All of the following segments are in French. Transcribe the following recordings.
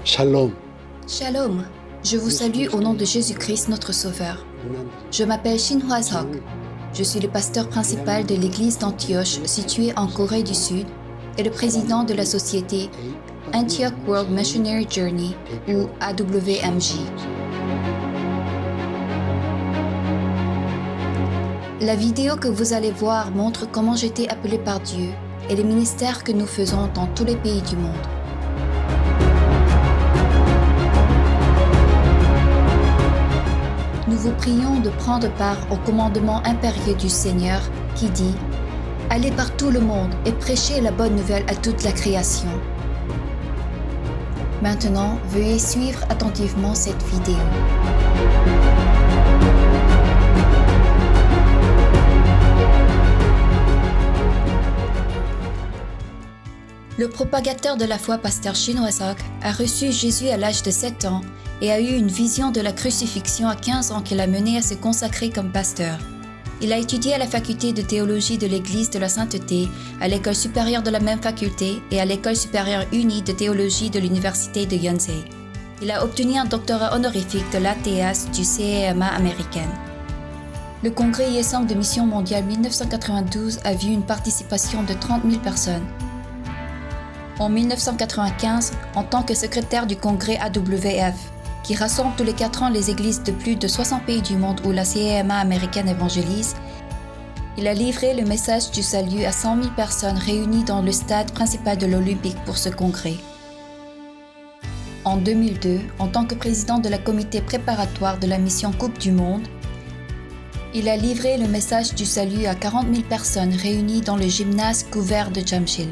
Shalom. Shalom, je vous salue au nom de Jésus-Christ notre Sauveur. Je m'appelle Shin Hwa-sok. Je suis le pasteur principal de l'église d'Antioche située en Corée du Sud et le président de la société Antioch World Missionary Journey ou AWMJ. La vidéo que vous allez voir montre comment j'ai été appelé par Dieu et les ministères que nous faisons dans tous les pays du monde. Nous vous prions de prendre part au commandement impérieux du Seigneur qui dit « Allez par tout le monde et prêchez la bonne nouvelle à toute la création ». Maintenant, veuillez suivre attentivement cette vidéo. Le propagateur de la foi, pasteur Shin Hwa-sok, a reçu Jésus à l'âge de 7 ans et a eu une vision de la crucifixion à 15 ans qui l'a mené à se consacrer comme pasteur. Il a étudié à la faculté de théologie de l'Église de la Sainteté, à l'école supérieure de la même faculté et à l'école supérieure unie de théologie de l'Université de Yonsei. Il a obtenu un doctorat honorifique de l'ATS du CEMA américaine. Le congrès ISANG de Mission mondiale 1992 a vu une participation de 30 000 personnes. En 1995, en tant que secrétaire du congrès AWF, qui rassemble tous les 4 ans les églises de plus de 60 pays du monde où la CEMA américaine évangélise, il a livré le message du salut à 100 000 personnes réunies dans le stade principal de l'Olympique pour ce congrès. En 2002, en tant que président de la comité préparatoire de la mission Coupe du Monde, il a livré le message du salut à 40 000 personnes réunies dans le gymnase couvert de Jamshil.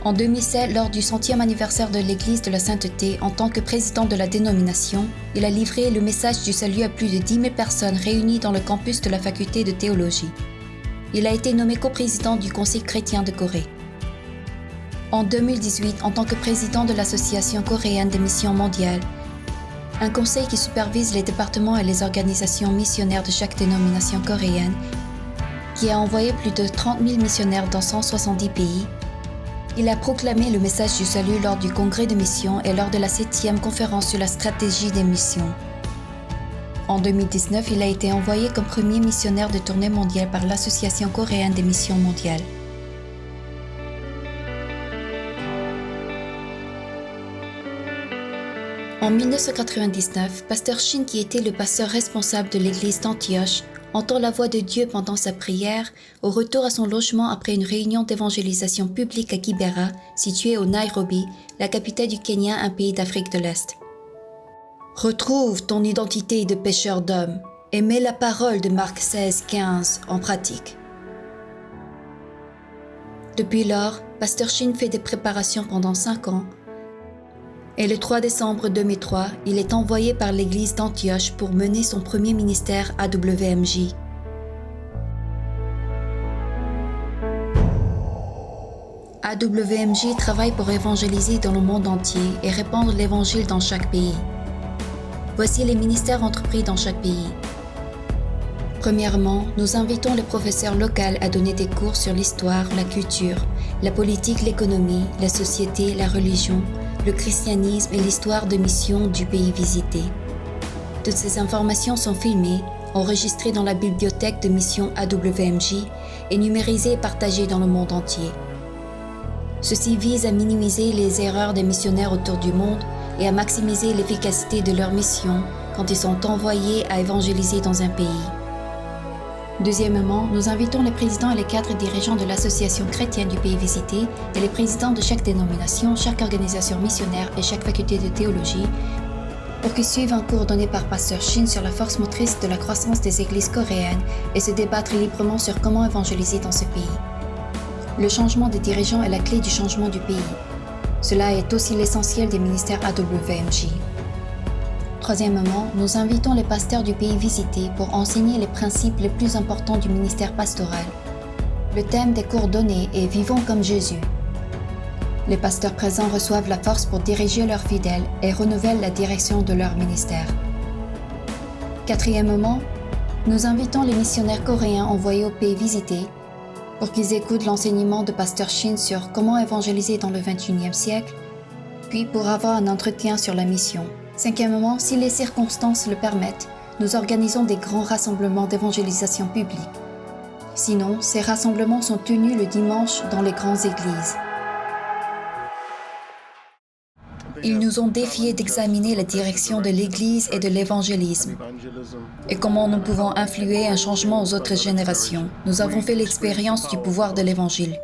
En 2007, lors du 100e anniversaire de l'Église de la Sainteté, en tant que président de la dénomination, il a livré le message du salut à plus de 10 000 personnes réunies dans le campus de la faculté de théologie. Il a été nommé coprésident du Conseil chrétien de Corée. En 2018, en tant que président de l'Association coréenne des missions mondiales, un conseil qui supervise les départements et les organisations missionnaires de chaque dénomination coréenne, qui a envoyé plus de 30 000 missionnaires dans 170 pays, il a proclamé le message du salut lors du congrès de mission et lors de la 7e conférence sur la stratégie des missions. En 2019, il a été envoyé comme premier missionnaire de tournée mondiale par l'Association coréenne des missions mondiales. En 1999, pasteur Shin, qui était le pasteur responsable de l'église d'Antioche, entend la voix de Dieu pendant sa prière au retour à son logement après une réunion d'évangélisation publique à Kibera, située au Nairobi, la capitale du Kenya, un pays d'Afrique de l'Est. Retrouve ton identité de pécheur d'hommes et mets la parole de Marc 16:15 en pratique. Depuis lors, pasteur Shin fait des préparations pendant 5 ans et le 3 décembre 2003, il est envoyé par l'église d'Antioche pour mener son premier ministère AWMJ. AWMJ travaille pour évangéliser dans le monde entier et répandre l'évangile dans chaque pays. Voici les ministères entrepris dans chaque pays. Premièrement, nous invitons les professeurs locaux à donner des cours sur l'histoire, la culture, la politique, l'économie, la société, la religion, le christianisme et l'histoire de mission du pays visité. Toutes ces informations sont filmées, enregistrées dans la bibliothèque de mission AWMJ et numérisées et partagées dans le monde entier. Ceci vise à minimiser les erreurs des missionnaires autour du monde et à maximiser l'efficacité de leur mission quand ils sont envoyés à évangéliser dans un pays. Deuxièmement, nous invitons les présidents et les cadres dirigeants de l'association chrétienne du pays visité et les présidents de chaque dénomination, chaque organisation missionnaire et chaque faculté de théologie pour qu'ils suivent un cours donné par pasteur Shin sur la force motrice de la croissance des églises coréennes et se débattre librement sur comment évangéliser dans ce pays. Le changement des dirigeants est la clé du changement du pays. Cela est aussi l'essentiel des ministères AWMJ. Troisièmement, nous invitons les pasteurs du pays visité pour enseigner les principes les plus importants du ministère pastoral. Le thème des cours donnés est « Vivons comme Jésus ». Les pasteurs présents reçoivent la force pour diriger leurs fidèles et renouvellent la direction de leur ministère. Quatrièmement, nous invitons les missionnaires coréens envoyés au pays visité pour qu'ils écoutent l'enseignement de pasteur Shin sur comment évangéliser dans le XXIe siècle puis pour avoir un entretien sur la mission. Cinquièmement, si les circonstances le permettent, nous organisons des grands rassemblements d'évangélisation publique. Sinon, ces rassemblements sont tenus le dimanche dans les grandes églises. Ils nous ont défiés d'examiner la direction de l'Église et de l'évangélisme et comment nous pouvons influer un changement aux autres générations. Nous avons fait l'expérience du pouvoir de l'Évangile.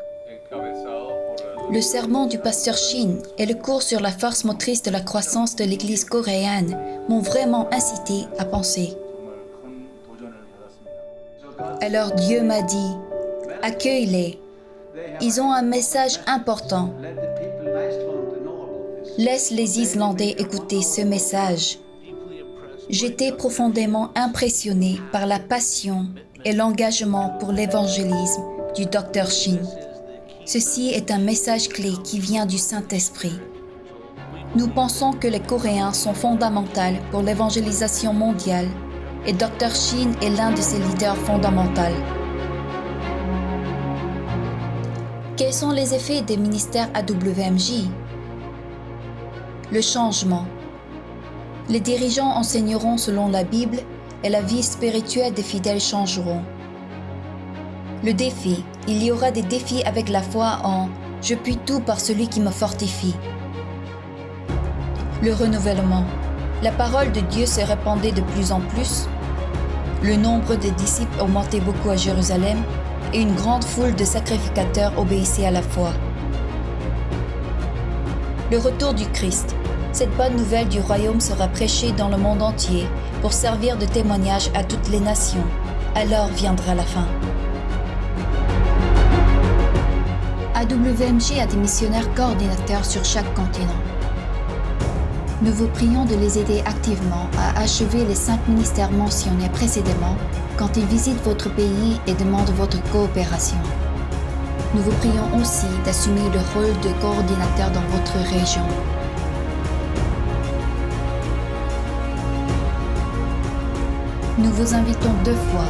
Le sermon du pasteur Shin et le cours sur la force motrice de la croissance de l'Église coréenne m'ont vraiment incité à penser. Alors Dieu m'a dit, accueille-les. Ils ont un message important. Laisse les Islandais écouter ce message. J'étais profondément impressionné par la passion et l'engagement pour l'évangélisme du Dr Shin. Ceci est un message clé qui vient du Saint-Esprit. Nous pensons que les Coréens sont fondamentaux pour l'évangélisation mondiale et Dr Shin est l'un de ses leaders fondamentaux. Quels sont les effets des ministères AWMJ? Le changement. Les dirigeants enseigneront selon la Bible et la vie spirituelle des fidèles changeront. Le défi. Il y aura des défis avec la foi en « Je puis tout par celui qui me fortifie ». Le renouvellement. La parole de Dieu se répandait de plus en plus. Le nombre de disciples augmentait beaucoup à Jérusalem et une grande foule de sacrificateurs obéissait à la foi. Le retour du Christ. Cette bonne nouvelle du royaume sera prêchée dans le monde entier pour servir de témoignage à toutes les nations. Alors viendra la fin. AWMJ a des missionnaires coordinateurs sur chaque continent. Nous vous prions de les aider activement à achever les 5 ministères mentionnés précédemment quand ils visitent votre pays et demandent votre coopération. Nous vous prions aussi d'assumer le rôle de coordinateur dans votre région. Nous vous invitons 2 fois.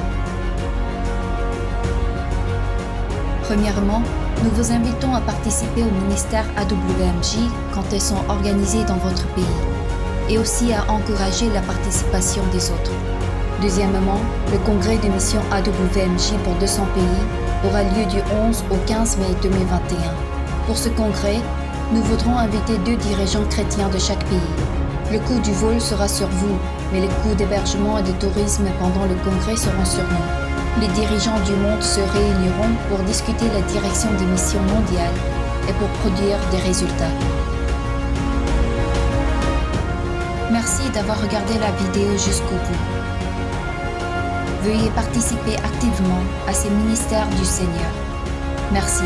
Premièrement, nous vous invitons à participer au ministère AWMJ quand elles sont organisées dans votre pays et aussi à encourager la participation des autres. Deuxièmement, le congrès de mission AWMJ pour 200 pays aura lieu du 11 au 15 mai 2021. Pour ce congrès, nous voudrons inviter 2 dirigeants chrétiens de chaque pays. Le coût du vol sera sur vous, mais les coûts d'hébergement et de tourisme pendant le congrès seront sur nous. Les dirigeants du monde se réuniront pour discuter la direction des missions mondiales et pour produire des résultats. Merci d'avoir regardé la vidéo jusqu'au bout. Veuillez participer activement à ces ministères du Seigneur. Merci.